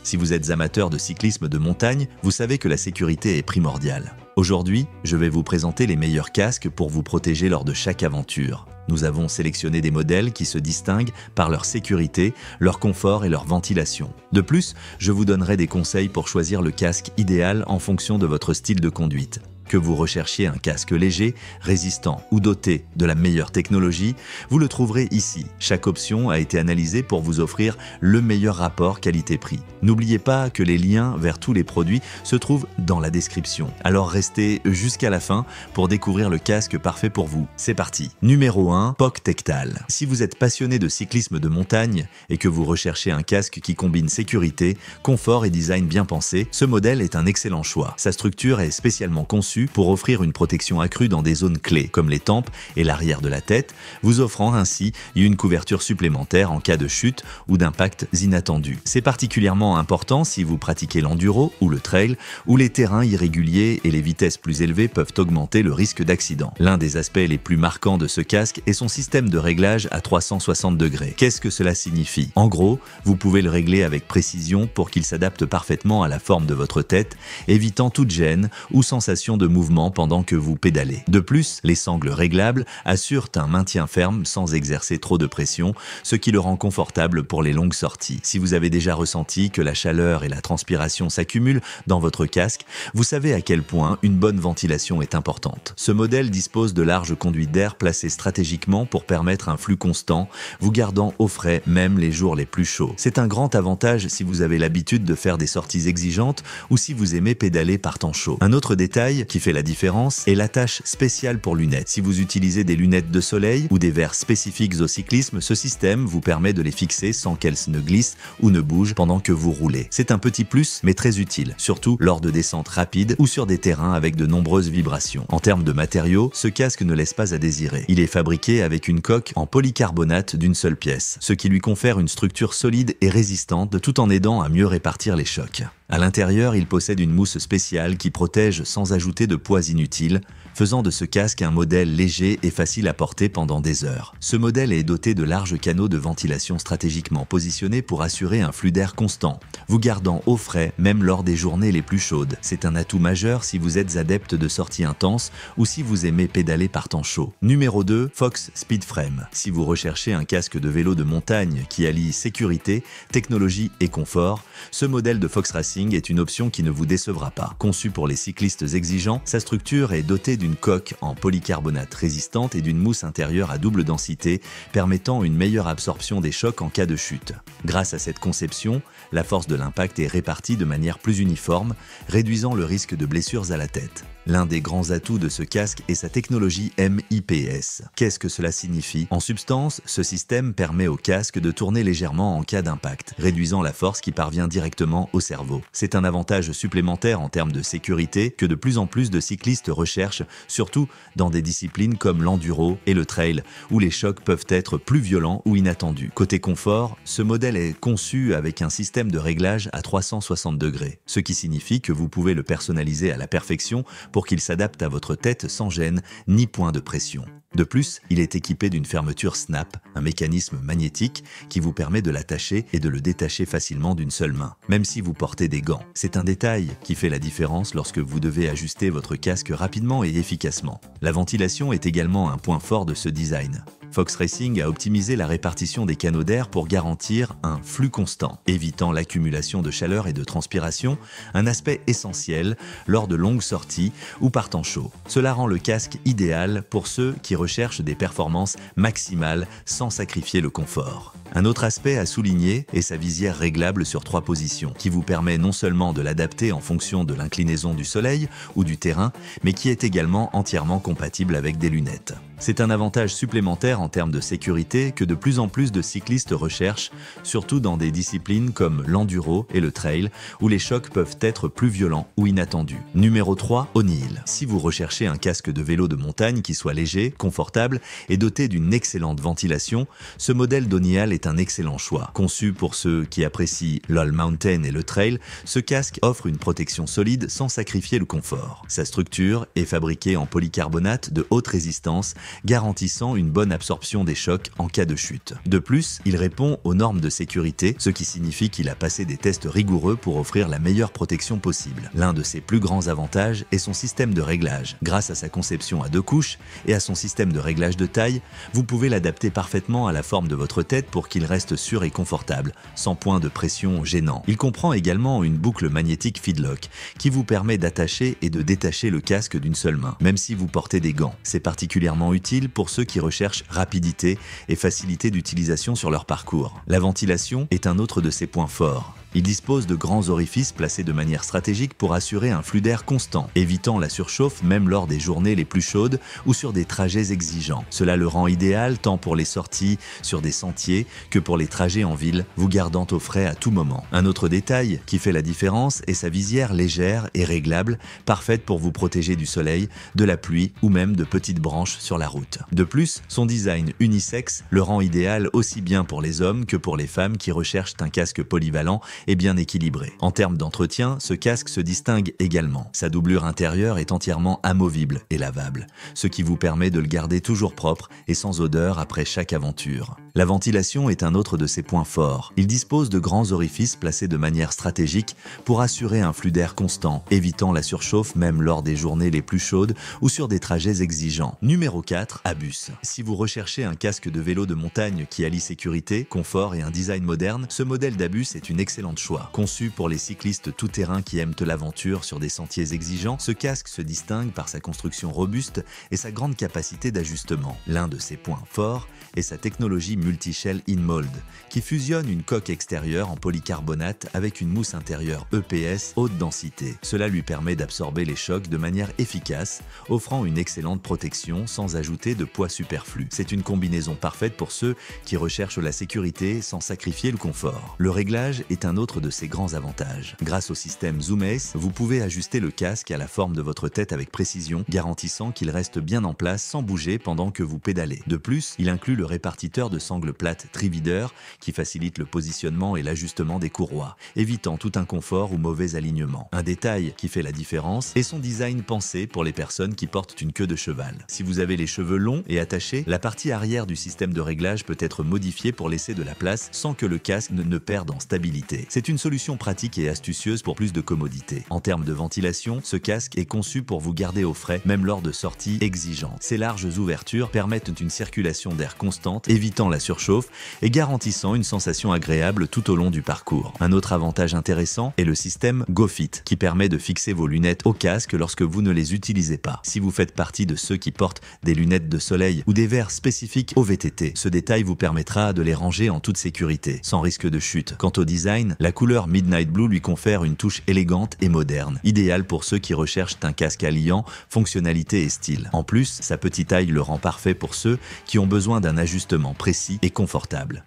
Si vous êtes amateur de cyclisme de montagne, vous savez que la sécurité est primordiale. Aujourd'hui, je vais vous présenter les meilleurs casques pour vous protéger lors de chaque aventure. Nous avons sélectionné des modèles qui se distinguent par leur sécurité, leur confort et leur ventilation. De plus, je vous donnerai des conseils pour choisir le casque idéal en fonction de votre style de conduite. Que vous recherchiez un casque léger, résistant ou doté de la meilleure technologie, vous le trouverez ici. Chaque option a été analysée pour vous offrir le meilleur rapport qualité-prix. N'oubliez pas que les liens vers tous les produits se trouvent dans la description. Alors restez jusqu'à la fin pour découvrir le casque parfait pour vous. C'est parti. Numéro 1, POC Tectal. Si vous êtes passionné de cyclisme de montagne et que vous recherchez un casque qui combine sécurité, confort et design bien pensé, ce modèle est un excellent choix. Sa structure est spécialement conçue pour offrir une protection accrue dans des zones clés, comme les tempes et l'arrière de la tête, vous offrant ainsi une couverture supplémentaire en cas de chute ou d'impacts inattendus. C'est particulièrement important si vous pratiquez l'enduro ou le trail, où les terrains irréguliers et les vitesses plus élevées peuvent augmenter le risque d'accident. L'un des aspects les plus marquants de ce casque est son système de réglage à 360 degrés. Qu'est-ce que cela signifie? En gros, vous pouvez le régler avec précision pour qu'il s'adapte parfaitement à la forme de votre tête, évitant toute gêne ou sensation de mouvement pendant que vous pédalez. De plus, les sangles réglables assurent un maintien ferme sans exercer trop de pression, ce qui le rend confortable pour les longues sorties. Si vous avez déjà ressenti que la chaleur et la transpiration s'accumulent dans votre casque, vous savez à quel point une bonne ventilation est importante. Ce modèle dispose de larges conduites d'air placées stratégiquement pour permettre un flux constant, vous gardant au frais même les jours les plus chauds. C'est un grand avantage si vous avez l'habitude de faire des sorties exigeantes ou si vous aimez pédaler par temps chaud. Un autre détail qui fait la différence est l'attache spéciale pour lunettes. Si vous utilisez des lunettes de soleil ou des verres spécifiques au cyclisme, ce système vous permet de les fixer sans qu'elles ne glissent ou ne bougent pendant que vous roulez. C'est un petit plus mais très utile, surtout lors de descentes rapides ou sur des terrains avec de nombreuses vibrations. En termes de matériaux, ce casque ne laisse pas à désirer. Il est fabriqué avec une coque en polycarbonate d'une seule pièce, ce qui lui confère une structure solide et résistante tout en aidant à mieux répartir les chocs. À l'intérieur, il possède une mousse spéciale qui protège sans ajouter de poids inutiles, faisant de ce casque un modèle léger et facile à porter pendant des heures. Ce modèle est doté de larges canaux de ventilation stratégiquement positionnés pour assurer un flux d'air constant, vous gardant au frais même lors des journées les plus chaudes. C'est un atout majeur si vous êtes adepte de sorties intenses ou si vous aimez pédaler par temps chaud. Numéro 2, Fox Speedframe. Si vous recherchez un casque de vélo de montagne qui allie sécurité, technologie et confort, ce modèle de Fox Racing est une option qui ne vous décevra pas. Conçu pour les cyclistes exigeants, sa structure est dotée d'une coque en polycarbonate résistante et d'une mousse intérieure à double densité permettant une meilleure absorption des chocs en cas de chute. Grâce à cette conception, la force de l'impact est répartie de manière plus uniforme, réduisant le risque de blessures à la tête. L'un des grands atouts de ce casque est sa technologie MIPS. Qu'est-ce que cela signifie? En substance, ce système permet au casque de tourner légèrement en cas d'impact, réduisant la force qui parvient directement au cerveau. C'est un avantage supplémentaire en termes de sécurité que de plus en plus de cyclistes recherchent, surtout dans des disciplines comme l'enduro et le trail, où les chocs peuvent être plus violents ou inattendus. Côté confort, ce modèle est conçu avec un système de réglage à 360 degrés, ce qui signifie que vous pouvez le personnaliser à la perfection pour qu'il s'adapte à votre tête sans gêne ni point de pression. De plus, il est équipé d'une fermeture snap, un mécanisme magnétique qui vous permet de l'attacher et de le détacher facilement d'une seule main, même si vous portez des gants. C'est un détail qui fait la différence lorsque vous devez ajuster votre casque rapidement et efficacement. La ventilation est également un point fort de ce design. Fox Racing a optimisé la répartition des canaux d'air pour garantir un flux constant, évitant l'accumulation de chaleur et de transpiration, un aspect essentiel lors de longues sorties ou par temps chaud. Cela rend le casque idéal pour ceux qui recherchent des performances maximales sans sacrifier le confort. Un autre aspect à souligner est sa visière réglable sur 3 positions, qui vous permet non seulement de l'adapter en fonction de l'inclinaison du soleil ou du terrain, mais qui est également entièrement compatible avec des lunettes. C'est un avantage supplémentaire en termes de sécurité que de plus en plus de cyclistes recherchent, surtout dans des disciplines comme l'enduro et le trail, où les chocs peuvent être plus violents ou inattendus. Numéro 3, O'Neill. Si vous recherchez un casque de vélo de montagne qui soit léger, confortable et doté d'une excellente ventilation, ce modèle d'O'Neill est un excellent choix. Conçu pour ceux qui apprécient l'all mountain et le trail, ce casque offre une protection solide sans sacrifier le confort. Sa structure est fabriquée en polycarbonate de haute résistance, garantissant une bonne absorption l'absorption des chocs en cas de chute. De plus, il répond aux normes de sécurité, ce qui signifie qu'il a passé des tests rigoureux pour offrir la meilleure protection possible. L'un de ses plus grands avantages est son système de réglage. Grâce à sa conception à 2 couches et à son système de réglage de taille, vous pouvez l'adapter parfaitement à la forme de votre tête pour qu'il reste sûr et confortable, sans point de pression gênant. Il comprend également une boucle magnétique Feedlock qui vous permet d'attacher et de détacher le casque d'une seule main, même si vous portez des gants. C'est particulièrement utile pour ceux qui recherchent rapidité et facilité d'utilisation sur leur parcours. La ventilation est un autre de ses points forts. Il dispose de grands orifices placés de manière stratégique pour assurer un flux d'air constant, évitant la surchauffe même lors des journées les plus chaudes ou sur des trajets exigeants. Cela le rend idéal tant pour les sorties sur des sentiers que pour les trajets en ville, vous gardant au frais à tout moment. Un autre détail qui fait la différence est sa visière légère et réglable, parfaite pour vous protéger du soleil, de la pluie ou même de petites branches sur la route. De plus, son design unisexe le rend idéal aussi bien pour les hommes que pour les femmes qui recherchent un casque polyvalent et bien équilibré. En termes d'entretien, ce casque se distingue également. Sa doublure intérieure est entièrement amovible et lavable, ce qui vous permet de le garder toujours propre et sans odeur après chaque aventure. La ventilation est un autre de ses points forts. Il dispose de grands orifices placés de manière stratégique pour assurer un flux d'air constant, évitant la surchauffe même lors des journées les plus chaudes ou sur des trajets exigeants. Numéro 4, Abus. Si vous recherchez un casque de vélo de montagne qui allie sécurité, confort et un design moderne, ce modèle d'Abus est une excellente choix. Conçu pour les cyclistes tout-terrain qui aiment l'aventure sur des sentiers exigeants, ce casque se distingue par sa construction robuste et sa grande capacité d'ajustement. L'un de ses points forts est sa technologie Multi-Shell In-Mold, qui fusionne une coque extérieure en polycarbonate avec une mousse intérieure EPS haute densité. Cela lui permet d'absorber les chocs de manière efficace, offrant une excellente protection sans ajouter de poids superflu. C'est une combinaison parfaite pour ceux qui recherchent la sécurité sans sacrifier le confort. Le réglage est un autre de ses grands avantages. Grâce au système ZoomAce, vous pouvez ajuster le casque à la forme de votre tête avec précision, garantissant qu'il reste bien en place sans bouger pendant que vous pédalez. De plus, il inclut le répartiteur de sangles plates Trivider qui facilite le positionnement et l'ajustement des courroies, évitant tout inconfort ou mauvais alignement. Un détail qui fait la différence est son design pensé pour les personnes qui portent une queue de cheval. Si vous avez les cheveux longs et attachés, la partie arrière du système de réglage peut être modifiée pour laisser de la place sans que le casque ne perde en stabilité. C'est une solution pratique et astucieuse pour plus de commodité. En termes de ventilation, ce casque est conçu pour vous garder au frais, même lors de sorties exigeantes. Ses larges ouvertures permettent une circulation d'air constante, évitant la surchauffe et garantissant une sensation agréable tout au long du parcours. Un autre avantage intéressant est le système GoFit, qui permet de fixer vos lunettes au casque lorsque vous ne les utilisez pas. Si vous faites partie de ceux qui portent des lunettes de soleil ou des verres spécifiques au VTT, ce détail vous permettra de les ranger en toute sécurité, sans risque de chute. Quant au design, la couleur Midnight Blue lui confère une touche élégante et moderne, idéale pour ceux qui recherchent un casque alliant fonctionnalité et style. En plus, sa petite taille le rend parfait pour ceux qui ont besoin d'un ajustement précis et confortable.